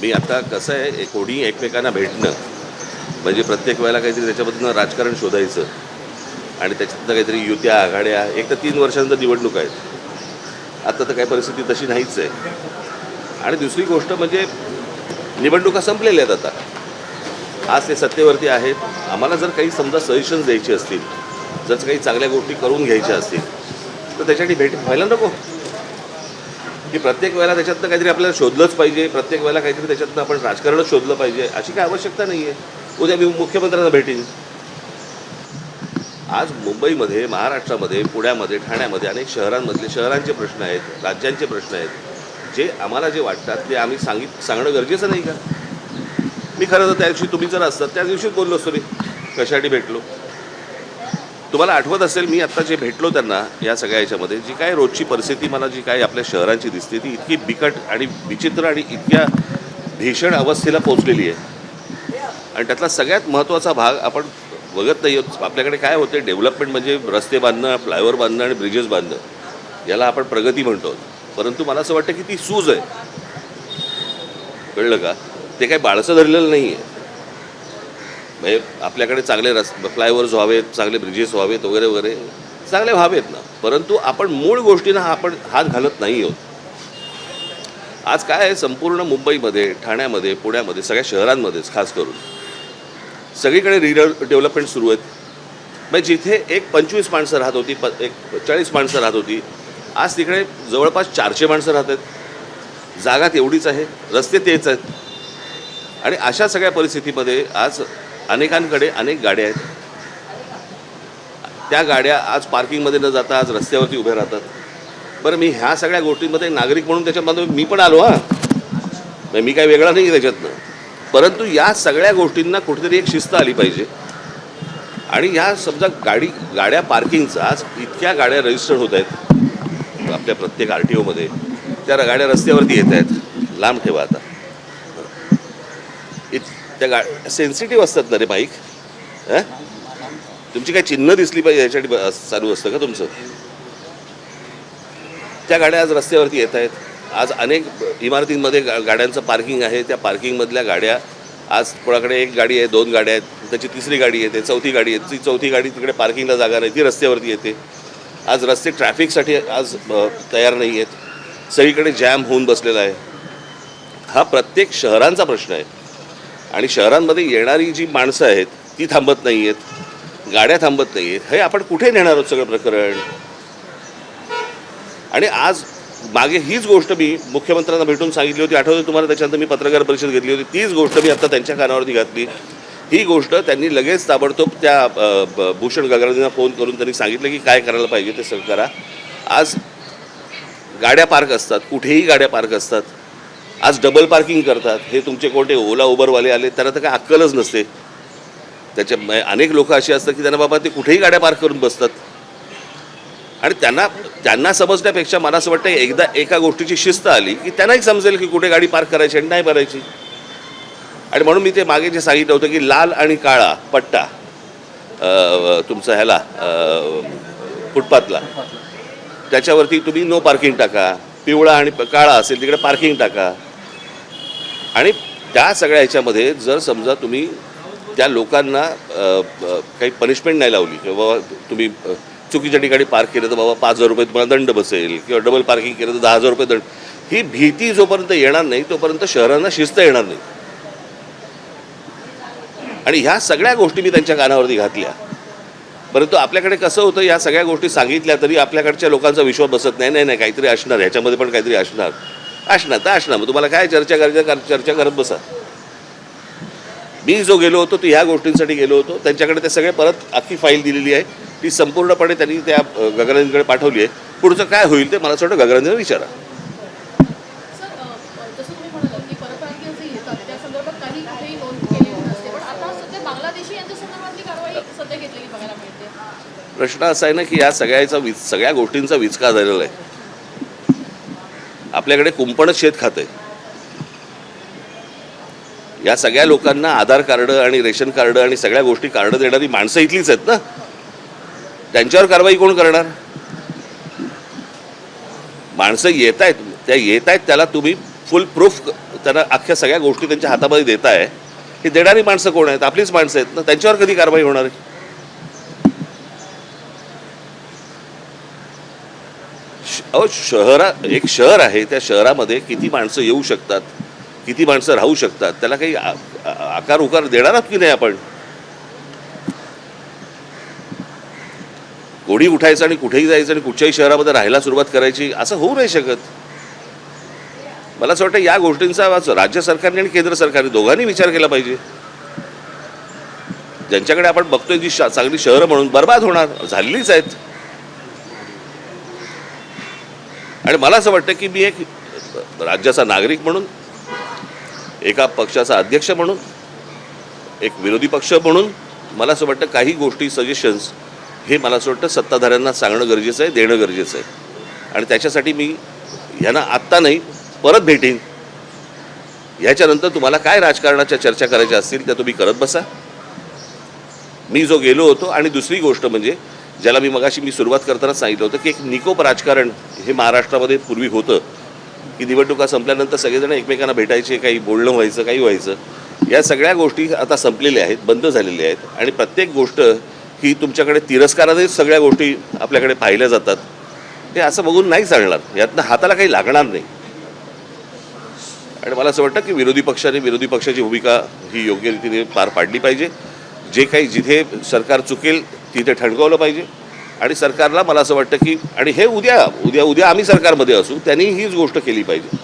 मी आता कसं आहे कोणी एकमेकांना भेटणं म्हणजे प्रत्येक वेळेला काहीतरी त्याच्यामधनं राजकारण शोधायचं आणि त्याच्यातनं काहीतरी युत्या आघाड्या. एक तर 3 वर्षांनंतर निवडणूक आहेत. आता तर काही परिस्थिती तशी नाहीच आहे. आणि दुसरी गोष्ट म्हणजे निवडणुका संपलेल्या आहेत आता. आज ते सत्तेवरती आहेत. आम्हाला जर काही समजा सजेशन्स द्यायचे असतील, जर काही चांगल्या गोष्टी करून घ्यायच्या असतील तर त्याच्यासाठी भेट व्हायला नको की प्रत्येक वेळेला त्याच्यातनं काहीतरी आपल्याला शोधलंच पाहिजे, प्रत्येक वेळेला काहीतरी त्याच्यातनं आपण राजकारणच शोधलं पाहिजे अशी काही आवश्यकता नाही आहे. उद्या मी मुख्यमंत्र्यांना भेटेन. आज मुंबईमध्ये, महाराष्ट्रामध्ये, पुण्यामध्ये, ठाण्यामध्ये अनेक शहरांचे प्रश्न आहेत, राज्यांचे प्रश्न आहेत. जे आम्हाला जे वाटतात ते आम्ही सांगणं गरजेचं नाही का? मी खरं तर त्या दिवशी तुम्ही जर असतात त्या दिवशीच बोललो असतो. मी कशासाठी भेटलो तुम्हाला आठवत असेल. मी आत्ता जे भेटलो त्यांना या सगळ्या याच्यामध्ये जी काय रोजची परिस्थिती मला जी काय आपल्या शहरांची दिसते ती इतकी बिकट आणि विचित्र आणि इतक्या भीषण अवस्थेला पोचलेली आहे. आणि त्यातला सगळ्यात महत्त्वाचा भाग आपण बघत नाही आहोत. आपल्याकडे काय होते, डेव्हलपमेंट म्हणजे रस्ते बांधणं, फ्लायओव्हर बांधणं आणि ब्रिजेस बांधणं, याला आपण प्रगती म्हणतो. परंतु मला असं वाटतं की ती सूज आहे. कळलं का? ते काही बाळसं धरलेलं नाही आहे. म्हणजे आपल्याकडे चांगले फ्लायओव्हर्स व्हावेत, चांगले ब्रिजेस व्हावेत वगैरे वगैरे, चांगले व्हावेत ना. परंतु आपण मूळ गोष्टींना आपण हात घालत नाही आहोत. आज काय आहे, संपूर्ण मुंबईमध्ये, ठाण्यामध्ये, पुण्यामध्ये, सगळ्या शहरांमध्येच खास करून सगळीकडे डेव्हलपमेंट सुरू आहेत. म्हणजे जिथे एक 25 माणसं राहत होती, एक 40 माणसं राहत होती, आज तिकडे जवळपास 400 माणसं राहत आहेत. जागा तेवढीच आहे, रस्ते तेच आहेत. आणि अशा सगळ्या परिस्थितीमध्ये आज अनेकांकडे अनेक गाड्या आहेत. त्या गाड्या आज पार्किंगमध्ये न जाता आज रस्त्यावरती उभ्या राहतात. बरं, मी ह्या सगळ्या गोष्टींमध्ये नागरिक म्हणून त्याच्यामध्ये मी पण आलो. मी काय वेगळा नाही त्याच्यातनं. परंतु या सगळ्या गोष्टींना कुठेतरी एक शिस्त आली पाहिजे. आणि ह्या समजा गाड्या पार्किंगचा आज इतक्या गाड्या रजिस्टर होत आहेत आपल्या प्रत्येक RTOमध्ये. त्या गाड्या रस्त्यावरती येत आहेत. लांब ठेवा आता. त्या सेन्सिटिव्ह असतात ना रे बाईक. तुमची काय चिन्ह दिसली पाहिजे याच्यासाठी चालू असतं का तुमचं? त्या गाड्या आज रस्त्यावरती येत आहेत. आज अनेक इमारतींमध्ये गाड्यांचं पार्किंग आहे. त्या पार्किंगमधल्या गाड्या आज कोणाकडे एक गाडी आहे, 2 गाड्या आहेत, त्याची तिसरी गाडी येते, चौथी गाडी येते. ती चौथी गाडी तिकडे पार्किंगला जागा नाही, ती रस्त्यावरती येते. आज रस्ते ट्रॅफिकसाठी आज तयार नाही आहेत. सगळीकडे जॅम होऊन बसलेला आहे. हा प्रत्येक शहरांचा प्रश्न आहे. आणि शहरांमध्ये येणारी जी माणसं आहेत ती थांबत नाही आहेत, गाड्या थांबत नाही आहेत. हे आपण कुठे नेणार आहोत सगळं प्रकरण? आणि आज मागे हीच गोष्ट मी मुख्यमंत्र्यांना भेटून सांगितली होती, आठवते तुम्हाला? त्याच्यानंतर मी पत्रकार परिषद घेतली होती. तीच गोष्ट मी आता त्यांच्या कानावरती घातली. ही गोष्ट त्यांनी लगेच ताबडतोब त्या भूषण गगरांना फोन करून त्यांनी सांगितलं की काय करायला पाहिजे ते सगळं करा. आज गाड्या पार्क असतात, कुठेही गाड्या पार्क असतात. आज डबल पार्किंग करतात. हे तुमचे कोणते ओला उबरवाले आले त्यांना तर काय अक्कलच नसते. त्याच्या अनेक लोक अशी असतात की त्यांना बाबा ते कुठेही गाड्या पार्क करून बसतात. आणि त्यांना समजण्यापेक्षा मला असं वाटतं एकदा एका गोष्टीची शिस्त आली की त्यांनाही समजेल की कुठे गाडी पार्क करायची आणि नाही करायची. आणि म्हणून मी ते मागे जे सांगितलं होतं की लाल आणि काळा पट्टा तुमचा ह्याला फुटपाथला, त्याच्यावरती तुम्ही नो पार्किंग टाका. पिवळा आणि काळा असेल तिकडे पार्किंग टाका. आणि त्या सगळ्या ह्याच्यामध्ये जर समजा तुम्ही त्या लोकांना काही पनिशमेंट नाही लावली किंवा तुम्ही चुकीच्या ठिकाणी पार्क केलं तर बाबा 5,000 रुपये तुम्हाला दंड बसेल किंवा डबल पार्किंग केलं तर 10,000 रुपये दंड, ही भीती जोपर्यंत येणार नाही तोपर्यंत शहरांना शिस्त येणार नाही. आणि ह्या सगळ्या गोष्टी मी त्यांच्या कानावरती घातल्या. परंतु आपल्याकडे कसं होतं, या सगळ्या गोष्टी सांगितल्या तरी आपल्याकडच्या लोकांचा विश्वास बसत नाही. नाही काहीतरी असणार, ह्याच्यामध्ये पण काहीतरी असणार तर असणार. मग तुम्हाला काय चर्चा करत बसा. मी जो गेलो होतो तो ह्या गोष्टींसाठी गेलो होतो. त्यांच्याकडे ते सगळे परत अख्खी फाईल दिलेली आहे. ती संपूर्णपणे त्यांनी त्या गगरांकडे पाठवली आहे. पुढचं काय होईल ते मला असं वाटतं गगरांना विचारा. प्रश्न असा आहे ना की या सगळ्या गोष्टींचा विचका झालेला आहे. आपल्याकडे कुंपणच शेत खात आहे. या सगळ्या लोकांना आधार कार्ड आणि रेशन कार्ड आणि सगळ्या गोष्टी कार्ड देणारी माणसं इथलीच आहेत ना. त्यांच्यावर कारवाई कोण करणार? माणसं येत आहेत त्याला तुम्ही फुल प्रूफ त्यांना अख्ख्या सगळ्या गोष्टी त्यांच्या हातामध्ये देत आहे, ही देणारी माणसं कोण आहेत? आपलीच माणसं आहेत ना. त्यांच्यावर कधी कारवाई होणार आहे? एक शहर आहे, त्या शहरामध्ये किती माणसं येऊ शकतात, किती माणसं राहू शकतात, त्याला काही आकार उकार देणार आहात की नाही आपण? कोणी उठायचं आणि कुठेही जायचं आणि कुठच्याही शहरामध्ये राहायला सुरुवात करायची, असं होऊ नाही शकत. मला असं वाटतं या गोष्टींचा राज्य सरकारने आणि केंद्र सरकारने दोघांनी विचार केला पाहिजे. ज्यांच्याकडे आपण बघतोय जी चांगली शहरं म्हणून बर्बाद होणार झालेलीच आहेत. आणि मला असं वाटतं की मी एक राज्याचा नागरिक म्हणून, एका पक्षाचा अध्यक्ष म्हणून, एक विरोधी पक्ष म्हणून मला असं वाटतं काही गोष्टी सजेशन्स हे मला असं वाटतं सत्ताधाऱ्यांना सांगणं गरजेचं आहे, देणं गरजेचं आहे. आणि त्याच्यासाठी मी यांना आत्ता नाही परत भेटीन. ह्याच्यानंतर तुम्हाला काय राजकारणाच्या चर्चा करायच्या असतील त्या तुम्ही करत बसा. मी जो गेलो होतो, आणि दुसरी गोष्ट म्हणजे ज्याला मी सुरुवात करताना सांगितलं होतं की एक निकोप राजकारण हे महाराष्ट्रामध्ये पूर्वी होतं की निवडणुका संपल्यानंतर सगळेजण एकमेकांना भेटायचे, काही बोलणं व्हायचं, काही व्हायचं. या सगळ्या गोष्टी आता संपलेल्या आहेत, बंद झालेल्या आहेत. आणि प्रत्येक गोष्ट ही तुमच्याकडे तिरस्कारानेच सगळ्या गोष्टी आपल्याकडे पाहिल्या जातात. हे असं बघून नाही चालणार, यातनं हाताला काही लागणार नाही. आणि मला असं वाटतं की विरोधी पक्षाची भूमिका ही योग्य रीतीने पार पाडली पाहिजे. जे काही जिथे सरकार चुकेल तिथे ठणकावलं पाहिजे. आणि सरकारला मला असं वाटतं की, आणि हे उद्या आम्ही सरकारमध्ये असू, त्यांनी हीच गोष्ट केली पाहिजे.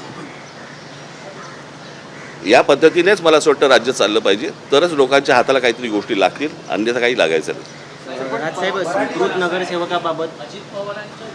या पद्धतीनेच मला असं वाटतं राज्य चाललं पाहिजे, तरच लोकांच्या हाताला काहीतरी गोष्टी लागतील, अन्यथा काही लागायचं नाही. राजसाहेब, स्वीकृत नगरसेवकाबाबत अजित पवारांच्या